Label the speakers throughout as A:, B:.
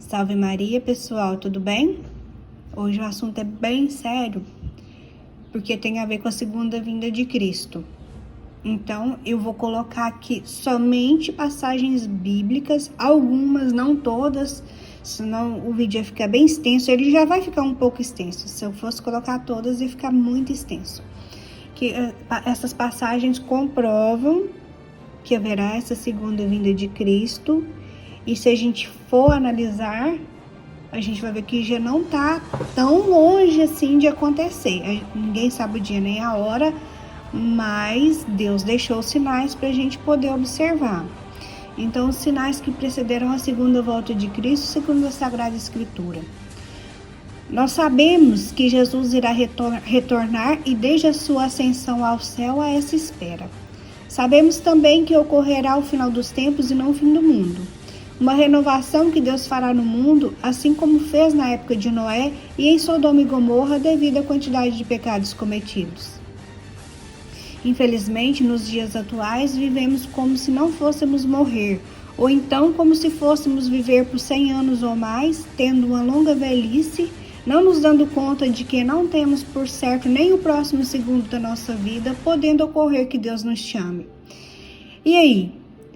A: Salve Maria, pessoal, tudo bem? Hoje o assunto é bem sério, porque tem a ver com a segunda vinda de Cristo. Então, eu vou colocar aqui somente passagens bíblicas, algumas, não todas, senão o vídeo ia ficar bem extenso. Ele já vai ficar um pouco extenso. Se eu fosse colocar todas, ia ficar muito extenso. Essas passagens comprovam que haverá essa segunda vinda de Cristo. E se a gente for analisar, a gente vai ver que já não está tão longe assim de acontecer. Ninguém sabe o dia nem a hora, mas Deus deixou sinais para a gente poder observar. Então, os sinais que precederam a segunda volta de Cristo, segundo a Sagrada Escritura. Nós sabemos que Jesus irá retornar e desde a sua ascensão ao céu a essa espera. Sabemos também que ocorrerá o final dos tempos e não o fim do mundo. Uma renovação que Deus fará no mundo, assim como fez na época de Noé e em Sodoma e Gomorra, devido à quantidade de pecados cometidos. Infelizmente, nos dias atuais, vivemos como se não fôssemos morrer, ou então como se fôssemos viver por 100 anos ou mais, tendo uma longa velhice, não nos dando conta de que não temos por certo nem o próximo segundo da nossa vida, podendo ocorrer que Deus nos chame. E aí?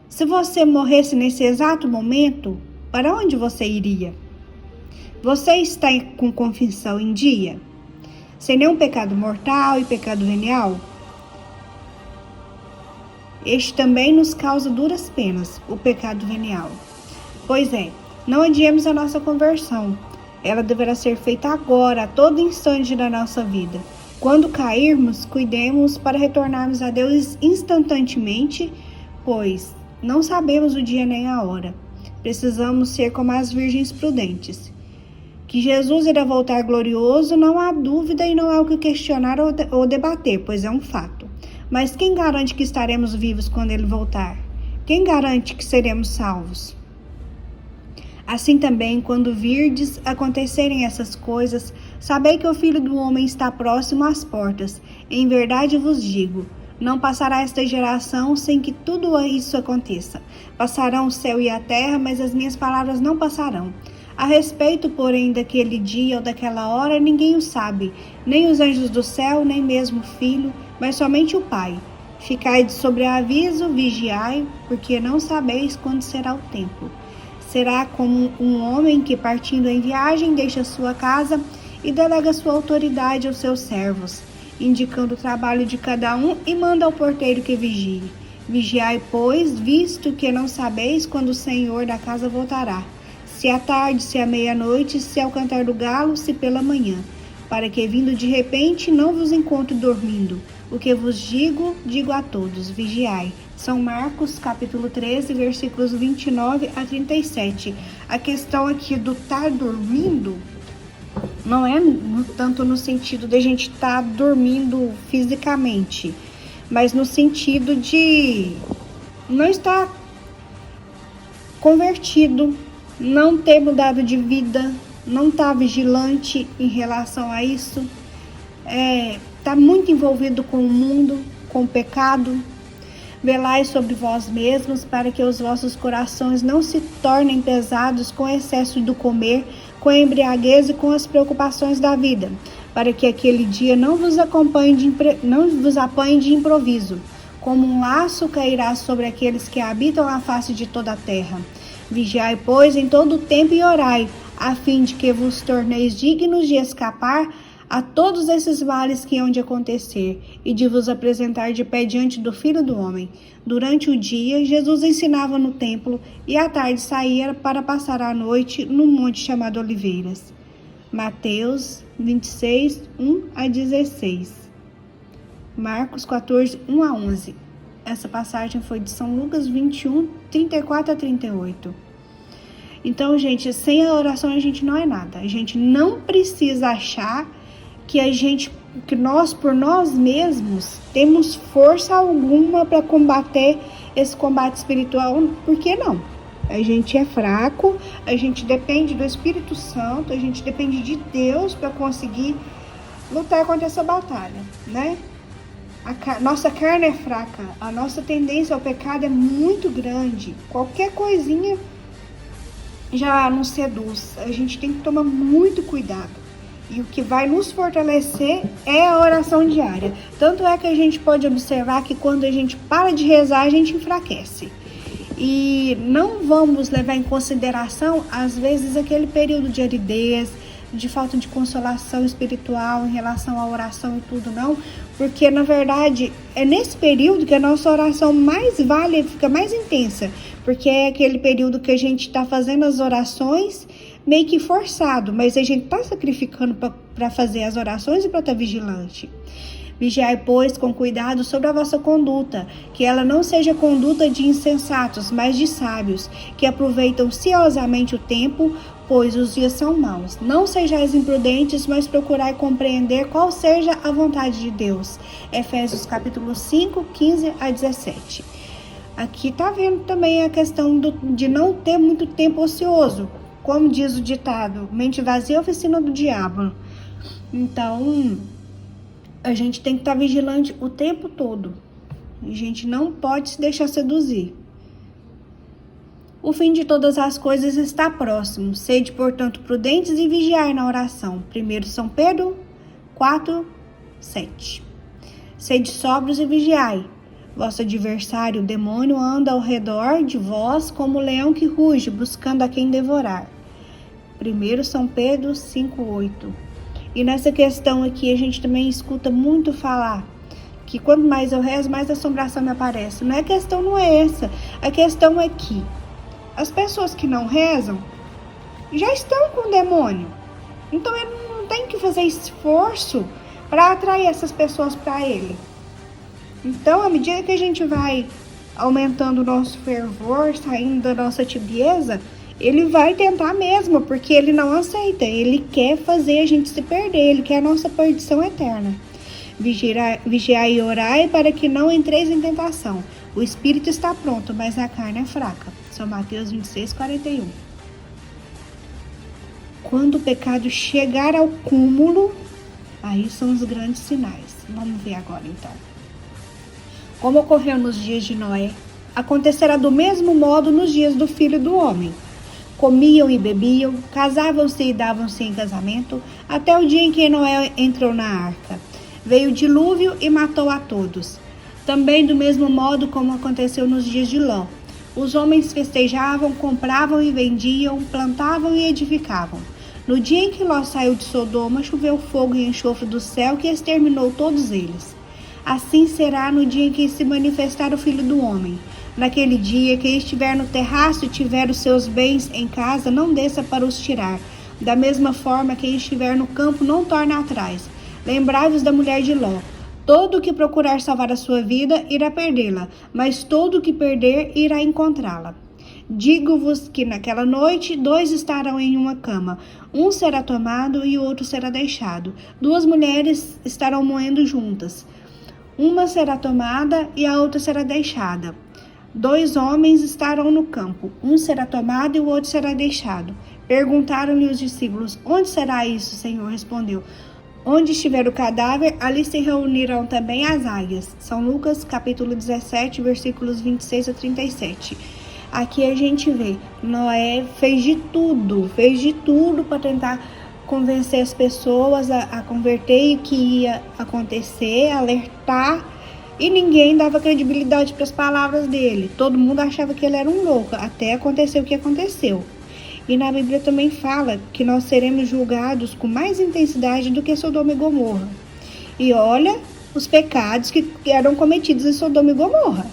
A: Se você morresse nesse exato momento, para onde você iria? Você está com confissão em dia? Sem nenhum pecado mortal e pecado venial? Este também nos causa duras penas, o pecado venial. Pois é, não adiemos a nossa conversão. Ela deverá ser feita agora, a todo instante da nossa vida. Quando cairmos, cuidemos para retornarmos a Deus instantaneamente, pois não sabemos o dia nem a hora. Precisamos ser como as virgens prudentes. Que Jesus irá voltar glorioso, não há dúvida e não há o que questionar ou debater, pois é um fato. Mas quem garante que estaremos vivos quando ele voltar? Quem garante que seremos salvos? Assim também, quando virdes acontecerem essas coisas, sabei que o Filho do Homem está próximo às portas. Em verdade vos digo, não passará esta geração sem que tudo isso aconteça. Passarão o céu e a terra, mas as minhas palavras não passarão. A respeito, porém, daquele dia ou daquela hora, ninguém o sabe, nem os anjos do céu, nem mesmo o Filho, mas somente o Pai. Ficai de sobreaviso, vigiai, porque não sabeis quando será o tempo. Será como um homem que, partindo em viagem, deixa sua casa e delega sua autoridade aos seus servos, indicando o trabalho de cada um e manda ao porteiro que vigie. Vigiai, pois, visto que não sabeis quando o Senhor da casa voltará, se à tarde, se à meia-noite, se ao cantar do galo, se pela manhã, para que, vindo de repente, não vos encontre dormindo. O que vos digo, digo a todos, vigiai. São Marcos, capítulo 13, versículos 29 a 37. A questão aqui do estar dormindo não é tanto no sentido de a gente estar dormindo fisicamente, mas no sentido de não estar convertido, não ter mudado de vida, não estar vigilante em relação a isso, estar muito envolvido com o mundo, com o pecado. Velai sobre vós mesmos, para que os vossos corações não se tornem pesados com o excesso do comer, com a embriaguez e com as preocupações da vida, para que aquele dia não vos apanhe de improviso, como um laço cairá sobre aqueles que habitam a face de toda a terra. Vigiai, pois, em todo o tempo e orai, a fim de que vos torneis dignos de escapar a todos esses males que hão de acontecer, e de vos apresentar de pé diante do Filho do Homem. Durante o dia, Jesus ensinava no templo, e à tarde saía para passar a noite num monte chamado Oliveiras. Mateus 26, 1 a 16. Marcos 14, 1 a 11. Essa passagem foi de São Lucas 21, 34 a 38. Então, gente, sem a oração a gente não é nada. A gente não precisa achar que nós, por nós mesmos, temos força alguma para combater esse combate espiritual. Por que não? A gente é fraco, a gente depende do Espírito Santo, a gente depende de Deus para conseguir lutar contra essa batalha, né? Nossa carne é fraca, a nossa tendência ao pecado é muito grande. Qualquer coisinha já nos seduz. A gente tem que tomar muito cuidado. E o que vai nos fortalecer é a oração diária. Tanto é que a gente pode observar que quando a gente para de rezar, a gente enfraquece. E não vamos levar em consideração, às vezes, aquele período de aridez, de falta de consolação espiritual em relação à oração e tudo, não. Porque, na verdade, é nesse período que a nossa oração mais vale, fica mais intensa. Porque é aquele período que a gente está fazendo as orações meio que forçado, mas a gente está sacrificando para fazer as orações e para estar vigilante. Vigiai, pois, com cuidado sobre a vossa conduta, que ela não seja conduta de insensatos, mas de sábios, que aproveitam ciosamente o tempo, pois os dias são maus. Não sejais imprudentes, mas procurai compreender qual seja a vontade de Deus. Efésios capítulo 5, 15 a 17. Aqui está vendo também a questão de não ter muito tempo ocioso. Como diz o ditado, mente vazia é oficina do diabo. Então, a gente tem que estar vigilante o tempo todo. A gente não pode se deixar seduzir. O fim de todas as coisas está próximo. Sede, portanto, prudentes e vigiai na oração. 1 São Pedro 4, 7. Sede sóbrios e vigiai. Vosso adversário, o demônio, anda ao redor de vós como um leão que ruge, buscando a quem devorar. 1 São Pedro 5,8. E nessa questão aqui a gente também escuta muito falar que quanto mais eu rezo, mais assombração me aparece. A questão não é essa. A questão é que as pessoas que não rezam já estão com o demônio. Então ele não tem que fazer esforço para atrair essas pessoas para ele. Então, à medida que a gente vai aumentando o nosso fervor, saindo da nossa tibieza, ele vai tentar mesmo, porque ele não aceita. Ele quer fazer a gente se perder, ele quer a nossa perdição eterna. Vigiai e orai para que não entreis em tentação. O espírito está pronto, mas a carne é fraca. São Mateus 26, 41. Quando o pecado chegar ao cúmulo, aí são os grandes sinais. Vamos ver agora então. Como ocorreu nos dias de Noé, acontecerá do mesmo modo nos dias do Filho do Homem. Comiam e bebiam, casavam-se e davam-se em casamento, até o dia em que Noé entrou na arca. Veio o dilúvio e matou a todos. Também do mesmo modo como aconteceu nos dias de Ló. Os homens festejavam, compravam e vendiam, plantavam e edificavam. No dia em que Ló saiu de Sodoma, choveu fogo e enxofre do céu que exterminou todos eles. Assim será no dia em que se manifestar o Filho do Homem. Naquele dia, quem estiver no terraço e tiver os seus bens em casa, não desça para os tirar. Da mesma forma, quem estiver no campo, não torne atrás. Lembrai-vos da mulher de Ló. Todo o que procurar salvar a sua vida, irá perdê-la, mas todo o que perder, irá encontrá-la. Digo-vos que naquela noite 2 estarão em uma cama, um será tomado e o outro será deixado. 2 mulheres estarão moendo juntas. Uma será tomada e a outra será deixada. 2 homens estarão no campo, um será tomado e o outro será deixado. Perguntaram-lhe os discípulos: onde será isso, Senhor? Respondeu: onde estiver o cadáver, ali se reunirão também as águias. São Lucas, capítulo 17, versículos 26 a 37. Aqui a gente vê, Noé fez de tudo para tentar convencer as pessoas a converter e que ia acontecer, alertar, e ninguém dava credibilidade para as palavras dele. Todo mundo achava que ele era um louco, até acontecer o que aconteceu. E na Bíblia também fala que nós seremos julgados com mais intensidade do que Sodoma e Gomorra. E olha os pecados que eram cometidos em Sodoma e Gomorra.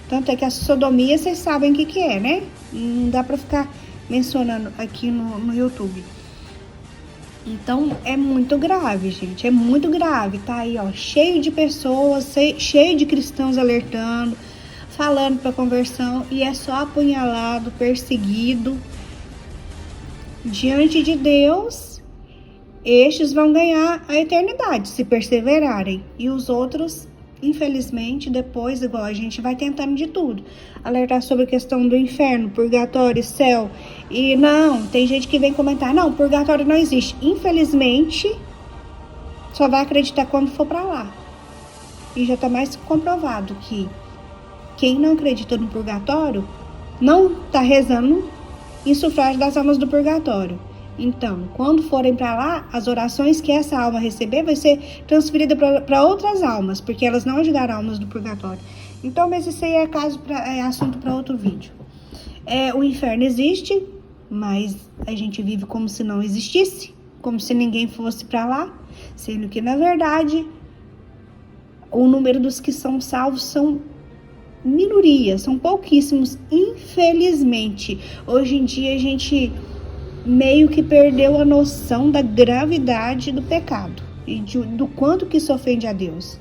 A: Tanto é que a sodomia, vocês sabem o que é, né? Não dá para ficar mencionando aqui no YouTube. Então, é muito grave, gente. É muito grave. Tá aí, ó, cheio de pessoas, cheio de cristãos alertando, falando para conversão. E é só apunhalado, perseguido. Diante de Deus, estes vão ganhar a eternidade, se perseverarem. E os outros, infelizmente, depois, igual a gente vai tentando de tudo. Alertar sobre a questão do inferno, purgatório, céu. E não, tem gente que vem comentar, não, purgatório não existe. Infelizmente, só vai acreditar quando for para lá. E já está mais comprovado que quem não acredita no purgatório não está rezando em sufrágio das almas do purgatório. Então, quando forem para lá, as orações que essa alma receber vai ser transferida para outras almas, porque elas não ajudaram almas do purgatório. Então, mas isso aí é assunto para outro vídeo. O inferno existe, mas a gente vive como se não existisse, como se ninguém fosse para lá, sendo que, na verdade, o número dos que são salvos são minorias, são pouquíssimos, infelizmente. Hoje em dia a gente meio que perdeu a noção da gravidade do pecado e do quanto que isso ofende a Deus.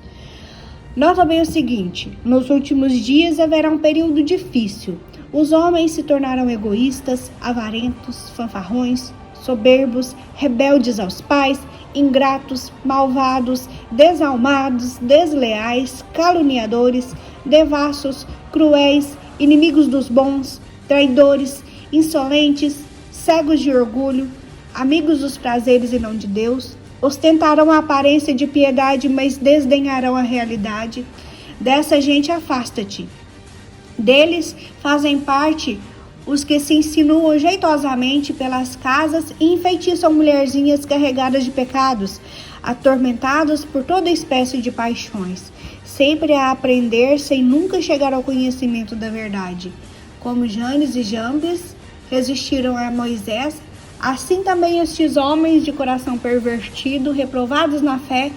A: Nota bem o seguinte: nos últimos dias haverá um período difícil. Os homens se tornarão egoístas, avarentos, fanfarrões, soberbos, rebeldes aos pais, ingratos, malvados, desalmados, desleais, caluniadores, devassos, cruéis, inimigos dos bons, traidores, insolentes, cegos de orgulho, amigos dos prazeres e não de Deus, ostentarão a aparência de piedade, mas desdenharão a realidade. Dessa gente afasta-te. Deles fazem parte os que se insinuam jeitosamente pelas casas e enfeitiçam mulherzinhas carregadas de pecados, atormentadas por toda espécie de paixões, sempre a aprender sem nunca chegar ao conhecimento da verdade. Como Janes e Jambres resistiram a Moisés, assim também estes homens de coração pervertido, reprovados na fé,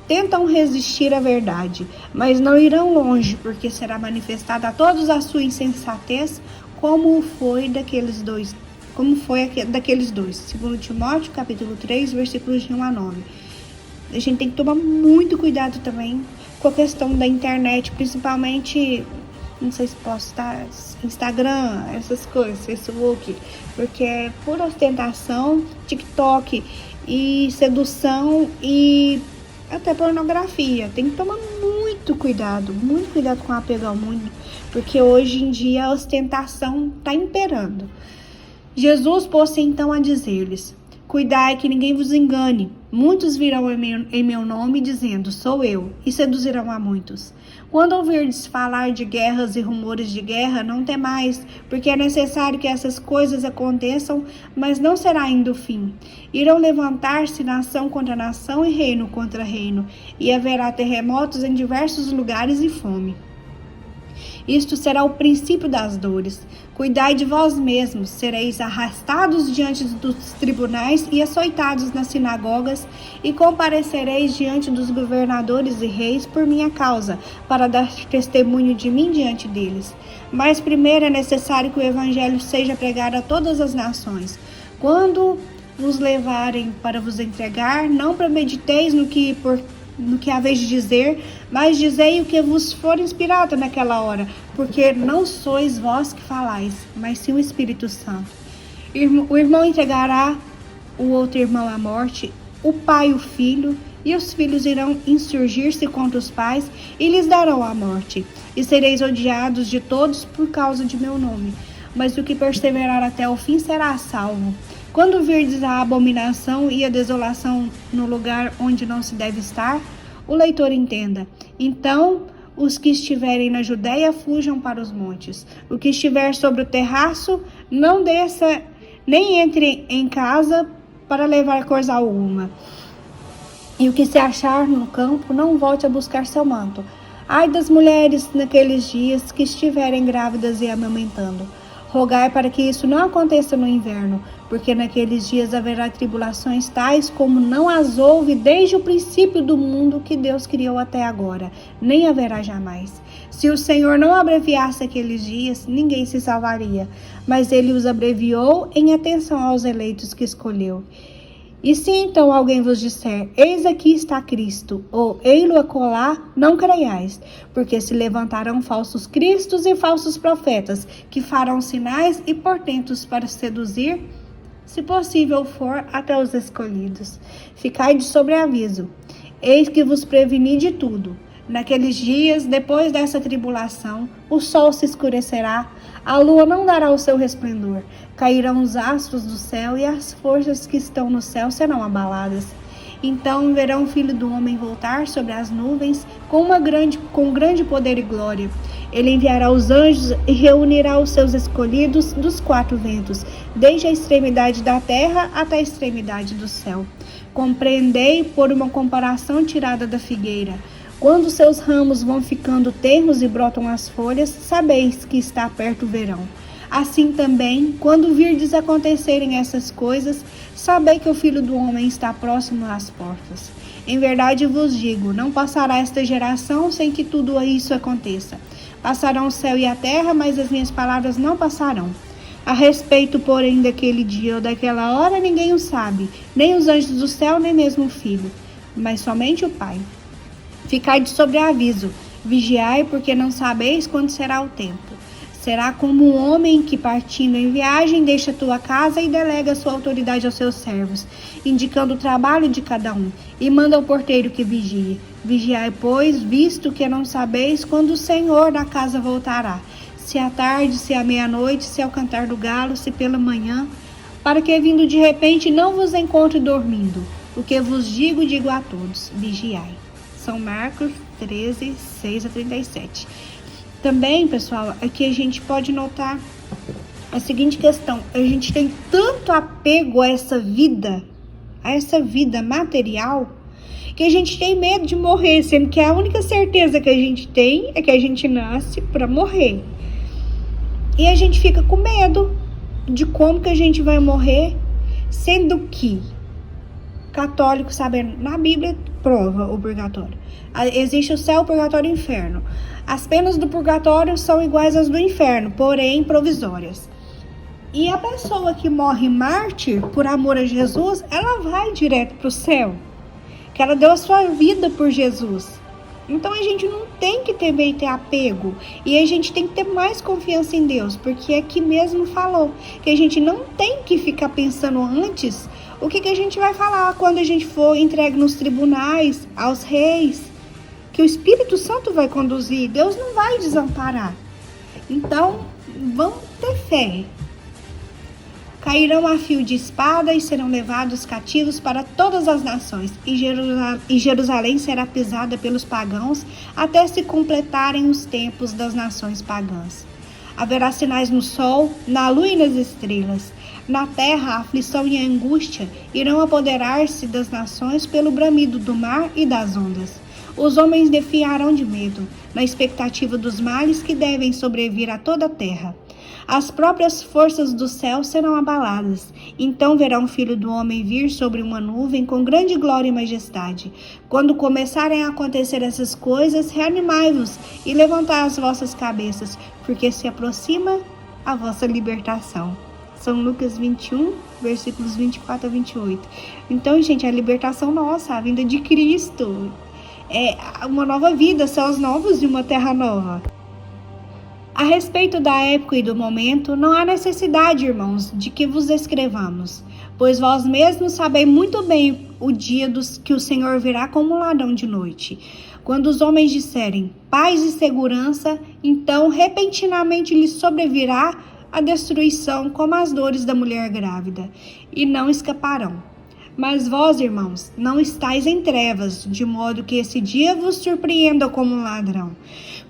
A: tentam resistir à verdade, mas não irão longe, porque será manifestada a todos a sua insensatez, como foi daqueles dois. 2 Timóteo, capítulo 3, versículos de 1 a 9. A gente tem que tomar muito cuidado também com a questão da internet, principalmente, não sei se posso estar, Instagram, essas coisas, Facebook, porque é pura ostentação, TikTok e sedução e até pornografia. Tem que tomar muito cuidado com o apego ao mundo, porque hoje em dia a ostentação está imperando. Jesus pôs-se então a dizer-lhes: cuidai que ninguém vos engane. Muitos virão em meu nome dizendo, sou eu, e seduzirão a muitos. Quando ouvirdes falar de guerras e rumores de guerra, não temais, porque é necessário que essas coisas aconteçam, mas não será ainda o fim. Irão levantar-se nação contra nação e reino contra reino, e haverá terremotos em diversos lugares e fome. Isto será o princípio das dores. Cuidai de vós mesmos, sereis arrastados diante dos tribunais e açoitados nas sinagogas, e comparecereis diante dos governadores e reis por minha causa, para dar testemunho de mim diante deles. Mas primeiro é necessário que o evangelho seja pregado a todas as nações. Quando vos levarem para vos entregar, não premediteis no que haveis de dizer, mas dizei o que vos for inspirado naquela hora, porque não sois vós que falais, mas sim o Espírito Santo. O irmão entregará o outro irmão à morte, o pai o filho, e os filhos irão insurgir-se contra os pais e lhes darão a morte. E sereis odiados de todos por causa de meu nome, mas o que perseverar até o fim será salvo. Quando virdes a abominação e a desolação no lugar onde não se deve estar, o leitor entenda. Então, os que estiverem na Judéia fujam para os montes. O que estiver sobre o terraço, não desça, nem entre em casa para levar coisa alguma. E o que se achar no campo, não volte a buscar seu manto. Ai das mulheres naqueles dias que estiverem grávidas e amamentando. Rogai para que isso não aconteça no inverno, porque naqueles dias haverá tribulações tais como não as houve desde o princípio do mundo que Deus criou até agora, nem haverá jamais. Se o Senhor não abreviasse aqueles dias, ninguém se salvaria, mas Ele os abreviou em atenção aos eleitos que escolheu. E se então alguém vos disser, eis aqui está Cristo, ou ei-lo acolá, não creiais, porque se levantarão falsos cristos e falsos profetas, que farão sinais e portentos para seduzir, se possível for, até os escolhidos. Ficai de sobreaviso, eis que vos preveni de tudo. Naqueles dias, depois dessa tribulação, o sol se escurecerá, a lua não dará o seu resplendor, cairão os astros do céu e as forças que estão no céu serão abaladas. Então verão o Filho do Homem voltar sobre as nuvens com grande poder e glória. Ele enviará os anjos e reunirá os seus escolhidos dos quatro ventos, desde a extremidade da terra até a extremidade do céu. Compreendei por uma comparação tirada da figueira. Quando seus ramos vão ficando tenros e brotam as folhas, sabeis que está perto o verão. Assim também, quando virdes acontecerem essas coisas, sabei que o Filho do Homem está próximo às portas. Em verdade vos digo, não passará esta geração sem que tudo isso aconteça. Passarão o céu e a terra, mas as minhas palavras não passarão. A respeito, porém, daquele dia ou daquela hora, ninguém o sabe, nem os anjos do céu, nem mesmo o Filho, mas somente o Pai. Ficai de sobreaviso, vigiai, porque não sabeis quando será o tempo. Será como um homem que, partindo em viagem, deixa a tua casa e delega sua autoridade aos seus servos, indicando o trabalho de cada um, e manda ao porteiro que vigie. Vigiai, pois, visto que não sabeis quando o Senhor da casa voltará, se à tarde, se à meia-noite, se ao cantar do galo, se pela manhã, para que, vindo de repente, não vos encontre dormindo. O que vos digo, digo a todos, vigiai. São Marcos 13, 6-37. Também, pessoal, aqui a gente pode notar a seguinte questão. A gente tem tanto apego a essa vida material, que a gente tem medo de morrer, sendo que a única certeza que a gente tem é que a gente nasce para morrer. E a gente fica com medo de como que a gente vai morrer, sendo que católico, sabendo, na Bíblia prova o purgatório. Existe o céu, o purgatório e o inferno. As penas do purgatório são iguais às do inferno, porém provisórias. E a pessoa que morre mártir por amor a Jesus, ela vai direto para o céu, que ela deu a sua vida por Jesus. Então a gente não tem que também ter apego, e a gente tem que ter mais confiança em Deus, porque aqui mesmo falou que a gente não tem que ficar pensando antes o que a gente vai falar quando a gente for entregue nos tribunais, aos reis, que o Espírito Santo vai conduzir, Deus não vai desamparar. Então, vamos ter fé. Cairão a fio de espada e serão levados cativos para todas as nações, e Jerusalém será pisada pelos pagãos até se completarem os tempos das nações pagãs. Haverá sinais no sol, na lua e nas estrelas. Na terra, a aflição e a angústia irão apoderar-se das nações pelo bramido do mar e das ondas. Os homens definharão de medo, na expectativa dos males que devem sobrevir a toda a terra. As próprias forças do céu serão abaladas. Então verão o Filho do Homem vir sobre uma nuvem com grande glória e majestade. Quando começarem a acontecer essas coisas, reanimai-vos e levantai as vossas cabeças, porque se aproxima a vossa libertação. São Lucas 21, versículos 24-28. Então, gente, a libertação nossa, a vinda de Cristo, é uma nova vida, céus novos e uma terra nova. A respeito da época e do momento, não há necessidade, irmãos, de que vos escrevamos, pois vós mesmos sabeis muito bem o dia que o Senhor virá como um ladrão de noite. Quando os homens disserem paz e segurança, então repentinamente lhes sobrevirá a destruição como as dores da mulher grávida, e não escaparão. Mas vós, irmãos, não estáis em trevas, de modo que esse dia vos surpreenda como um ladrão.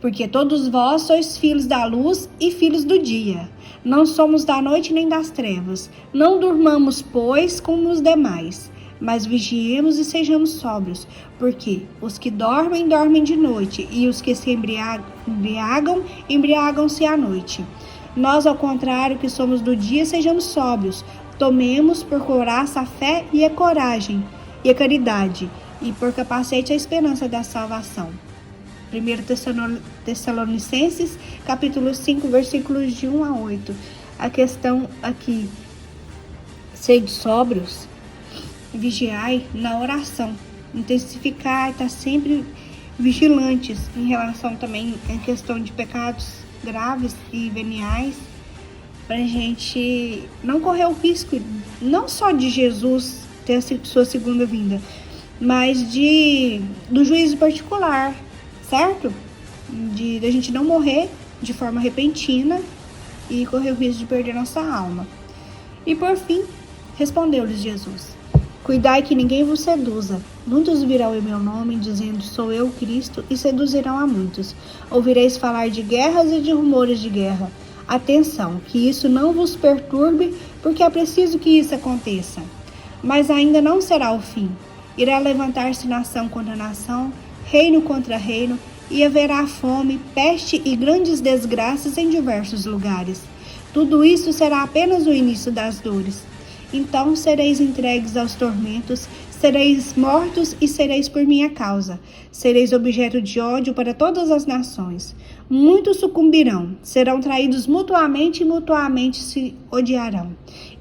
A: Porque todos vós sois filhos da luz e filhos do dia. Não somos da noite nem das trevas. Não durmamos, pois, como os demais, mas vigiemos e sejamos sóbrios. Porque os que dormem, dormem de noite, e os que se embriagam, embriagam-se à noite. Nós, ao contrário, que somos do dia, sejamos sóbrios. Tomemos por couraça a fé e a coragem, e a caridade, e por capacete a esperança da salvação. 1 Tessalonicenses, capítulo 5, versículos de 1 a 8. A questão aqui, sede sóbrios, vigiai na oração, intensificar, estar sempre vigilantes em relação também à questão de pecados graves e veniais, para a gente não correr o risco, não só de Jesus ter a sua segunda vinda, mas do juízo particular, certo? Da gente não morrer de forma repentina e correr o risco de perder nossa alma. E por fim, respondeu-lhes Jesus: Cuidai que ninguém vos seduza. Muitos virão em meu nome, dizendo, sou eu, Cristo, e seduzirão a muitos. Ouvireis falar de guerras e de rumores de guerra. Atenção, que isso não vos perturbe, porque é preciso que isso aconteça. Mas ainda não será o fim. Irá levantar-se nação contra nação, reino contra reino, e haverá fome, peste e grandes desgraças em diversos lugares. Tudo isso será apenas o início das dores. Então sereis entregues aos tormentos, sereis mortos e sereis por minha causa. Sereis objeto de ódio para todas as nações. Muitos sucumbirão, serão traídos mutuamente e mutuamente se odiarão.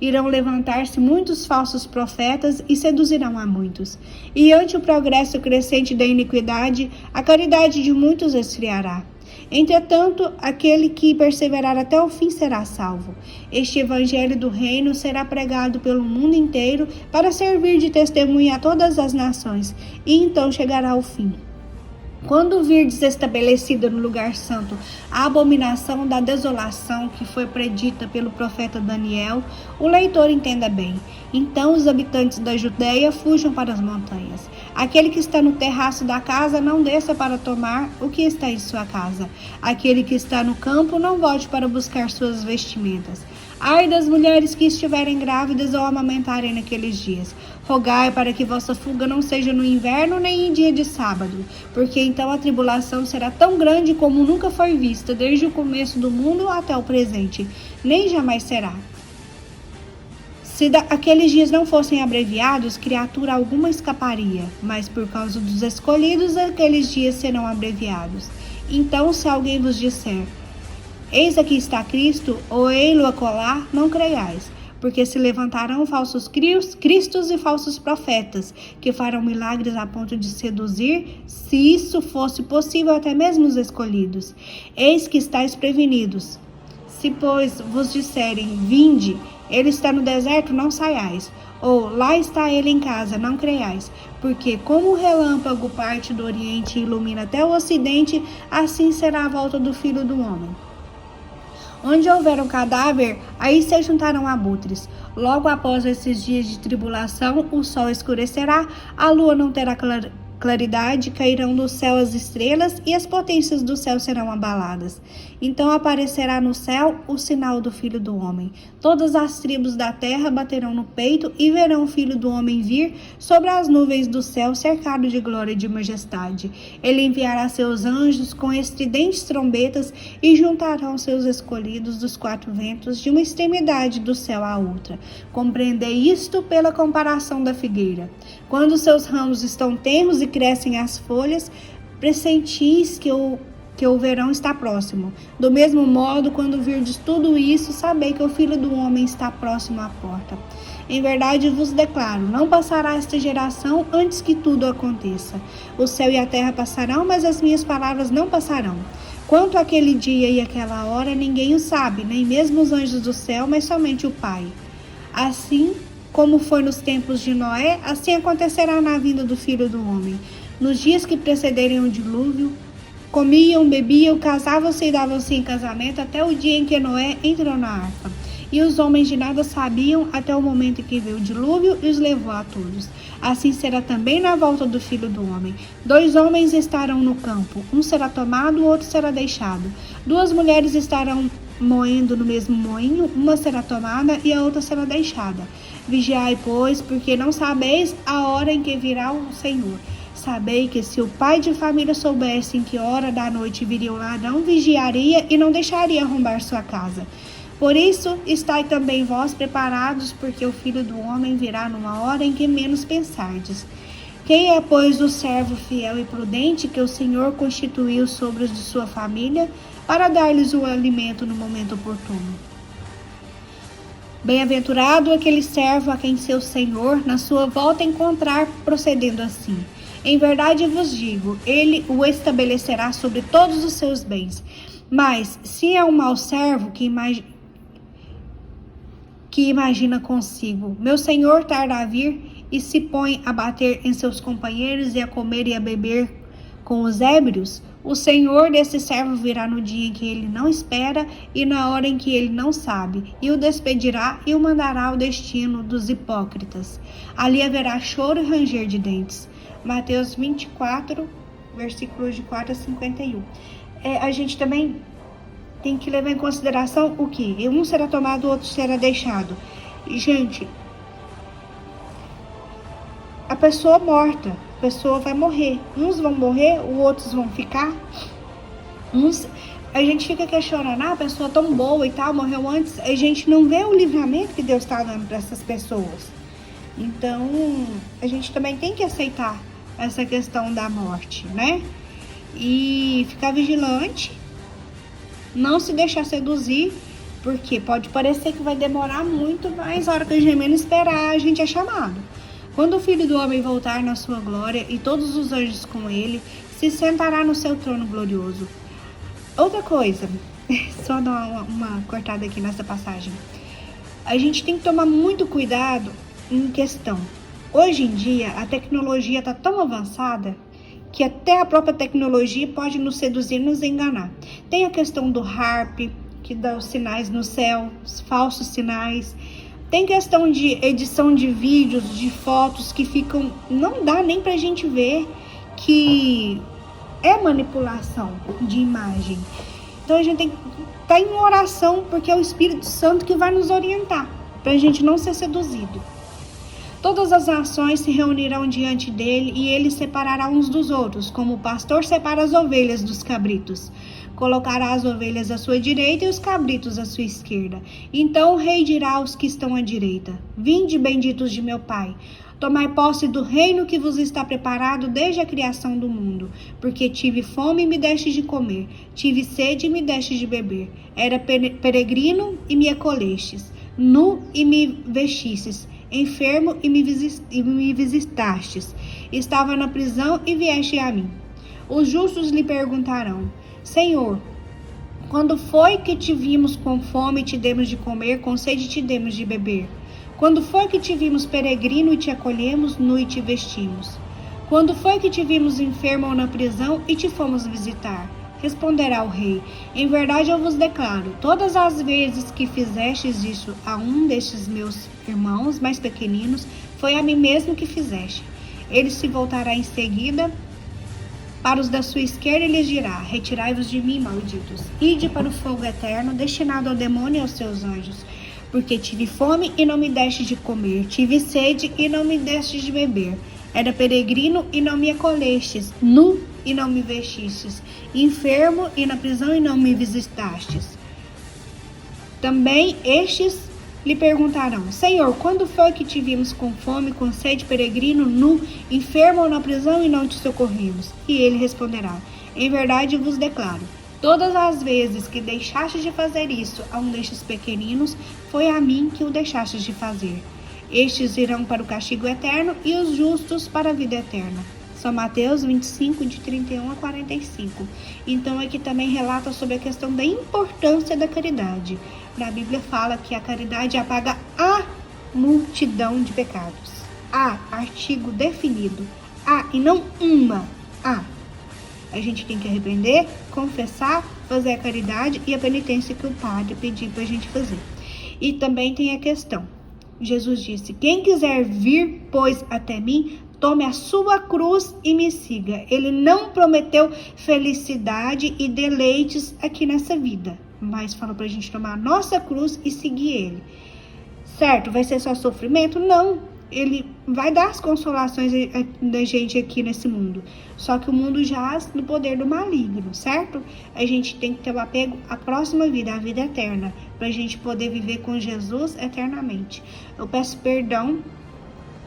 A: Irão levantar-se muitos falsos profetas e seduzirão a muitos. E ante o progresso crescente da iniquidade, a caridade de muitos esfriará. Entretanto, aquele que perseverar até o fim será salvo. Este evangelho do reino será pregado pelo mundo inteiro para servir de testemunha a todas as nações, e então chegará o fim. Quando virdes estabelecida no lugar santo a abominação da desolação que foi predita pelo profeta Daniel, o leitor entenda bem. Então os habitantes da Judeia fujam para as montanhas. Aquele que está no terraço da casa não desça para tomar o que está em sua casa. Aquele que está no campo não volte para buscar suas vestimentas. Ai das mulheres que estiverem grávidas ou amamentarem naqueles dias. Rogai para que vossa fuga não seja no inverno nem em dia de sábado, porque então a tribulação será tão grande como nunca foi vista, desde o começo do mundo até o presente, nem jamais será. Se aqueles dias não fossem abreviados, criatura alguma escaparia, mas por causa dos escolhidos, aqueles dias serão abreviados. Então, se alguém vos disser, eis aqui está Cristo, ou ei-lo acolá, não creiais. Porque se levantarão falsos cristos e falsos profetas, que farão milagres a ponto de seduzir, se isso fosse possível, até mesmo os escolhidos. Eis que estáis prevenidos. Se, pois, vos disserem, vinde, ele está no deserto, não saiais. Ou, lá está ele em casa, não creiais. Porque como o relâmpago parte do oriente e ilumina até o ocidente, assim será a volta do Filho do Homem. Onde houver um cadáver, aí se juntarão abutres. Logo após esses dias de tribulação, o sol escurecerá, a lua não terá claridade, cairão do céu as estrelas e as potências do céu serão abaladas. Então aparecerá no céu o sinal do Filho do Homem. Todas as tribos da terra baterão no peito e verão o Filho do Homem vir sobre as nuvens do céu, cercado de glória e de majestade. Ele enviará seus anjos com estridentes trombetas e juntarão seus escolhidos dos quatro ventos de uma extremidade do céu à outra. Compreendei isto pela comparação da figueira. Quando seus ramos estão tenros e crescem as folhas, pressentis que o verão está próximo. Do mesmo modo, quando virdes tudo isso, sabei que o Filho do Homem está próximo à porta. Em verdade vos declaro, não passará esta geração antes que tudo aconteça. O céu e a terra passarão, mas as minhas palavras não passarão. Quanto àquele dia e àquela hora, ninguém o sabe, nem mesmo os anjos do céu, mas somente o Pai. Assim como foi nos tempos de Noé, assim acontecerá na vinda do Filho do Homem. Nos dias que precederem o dilúvio, comiam, bebiam, casavam-se e davam-se em casamento até o dia em que Noé entrou na arca. E os homens de nada sabiam até o momento em que veio o dilúvio e os levou a todos. Assim será também na volta do Filho do Homem. 2 homens estarão no campo, um será tomado, o outro será deixado. 2 mulheres estarão moendo no mesmo moinho, uma será tomada e a outra será deixada. Vigiai, pois, porque não sabeis a hora em que virá o Senhor. Sabei que se o pai de família soubesse em que hora da noite viria o ladrão, vigiaria e não deixaria arrombar sua casa. Por isso, estai também vós preparados, porque o Filho do Homem virá numa hora em que menos pensardes. Quem é, pois, o servo fiel e prudente que o Senhor constituiu sobre os de sua família, para dar-lhes o alimento no momento oportuno? Bem-aventurado aquele servo a quem seu Senhor, na sua volta, encontrar procedendo assim. Em verdade vos digo, ele o estabelecerá sobre todos os seus bens. Mas, se é um mau servo que imagina consigo, meu Senhor tarda a vir, e se põe a bater em seus companheiros e a comer e a beber com os ébrios, O Senhor desse servo virá no dia em que ele não espera e na hora em que ele não sabe, e o despedirá e o mandará ao destino dos hipócritas. Ali haverá choro e ranger de dentes. Mateus 24, versículos de 4 a 51. A gente também tem que levar em consideração o que? Um será tomado, o outro será deixado. E, gente, a pessoa morta, a pessoa vai morrer. Uns vão morrer, os outros vão ficar. A gente fica questionando, a pessoa tão boa e tal, morreu antes. A gente não vê o livramento que Deus está dando para essas pessoas. Então, a gente também tem que aceitar essa questão da morte, né? E ficar vigilante, não se deixar seduzir, porque pode parecer que vai demorar muito, mas a hora que a gente menos esperar, a gente é chamado. Quando o Filho do Homem voltar na sua glória e todos os anjos com ele, se sentará no seu trono glorioso. Outra coisa, só dar uma cortada aqui nessa passagem. A gente tem que tomar muito cuidado em questão. Hoje em dia, a tecnologia está tão avançada que até a própria tecnologia pode nos seduzir e nos enganar. Tem a questão do HAARP, que dá os sinais no céu, os falsos sinais. Tem questão de edição de vídeos, de fotos que ficam... Não dá nem pra gente ver que é manipulação de imagem. Então a gente tem que estar em oração, porque é o Espírito Santo que vai nos orientar, pra gente não ser seduzido. Todas as nações se reunirão diante dele e ele separará uns dos outros, como o pastor separa as ovelhas dos cabritos. Colocará as ovelhas à sua direita e os cabritos à sua esquerda. Então o rei dirá aos que estão à direita: Vinde, benditos de meu Pai, tomai posse do reino que vos está preparado desde a criação do mundo. Porque tive fome e me destes de comer, tive sede e me destes de beber. Era peregrino e me acolhestes, nu e me vestistes, enfermo e me visitastes. Estava na prisão e vieste a mim. Os justos lhe perguntarão: Senhor, quando foi que te vimos com fome e te demos de comer, com sede te demos de beber? Quando foi que te vimos peregrino e te acolhemos, nu e te vestimos? Quando foi que te vimos enfermo ou na prisão e te fomos visitar? Responderá o rei: Em verdade eu vos declaro, todas as vezes que fizestes isso a um destes meus irmãos mais pequeninos, foi a mim mesmo que fizeste. Ele se voltará em seguida para os da sua esquerda e lhes dirá: Retirai-vos de mim, malditos, ide para o fogo eterno, destinado ao demônio e aos seus anjos. Porque tive fome e não me deste de comer, tive sede e não me deste de beber. Era peregrino e não me acolhestes, nu e não me vestistes, enfermo e na prisão e não me visitastes. Também estes lhe perguntarão: Senhor, quando foi que te vimos com fome, com sede, peregrino, nu, enfermo ou na prisão e não te socorremos? E ele responderá: Em verdade vos declaro, todas as vezes que deixastes de fazer isso a um destes pequeninos, foi a mim que o deixastes de fazer. Estes irão para o castigo eterno e os justos para a vida eterna. São Mateus 25, de 31 a 45. Então aqui também relata sobre a questão da importância da caridade. Na Bíblia fala que a caridade apaga a multidão de pecados. A, artigo definido. A, e não uma. A. A gente tem que arrepender, confessar, fazer a caridade e a penitência que o padre pediu para a gente fazer. E também tem a questão. Jesus disse: Quem quiser vir, pois, até mim, tome a sua cruz e me siga. Ele não prometeu felicidade e deleites aqui nessa vida, mas falou pra gente tomar a nossa cruz e seguir ele. Certo? Vai ser só sofrimento? Não. Ele vai dar as consolações da gente aqui nesse mundo. Só que o mundo jaz no poder do maligno, certo? A gente tem que ter o apego à próxima vida, à vida eterna, pra gente poder viver com Jesus eternamente. Eu peço perdão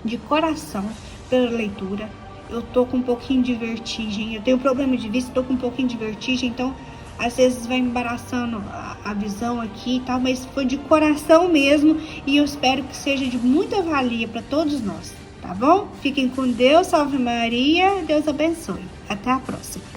A: de coração pela leitura. Eu tô com um pouquinho de vertigem. Eu tenho problema de vista, tô com um pouquinho de vertigem, então às vezes vai embaraçando a visão aqui e tal, mas foi de coração mesmo e eu espero que seja de muita valia para todos nós, tá bom? Fiquem com Deus, salve Maria, Deus abençoe. Até a próxima.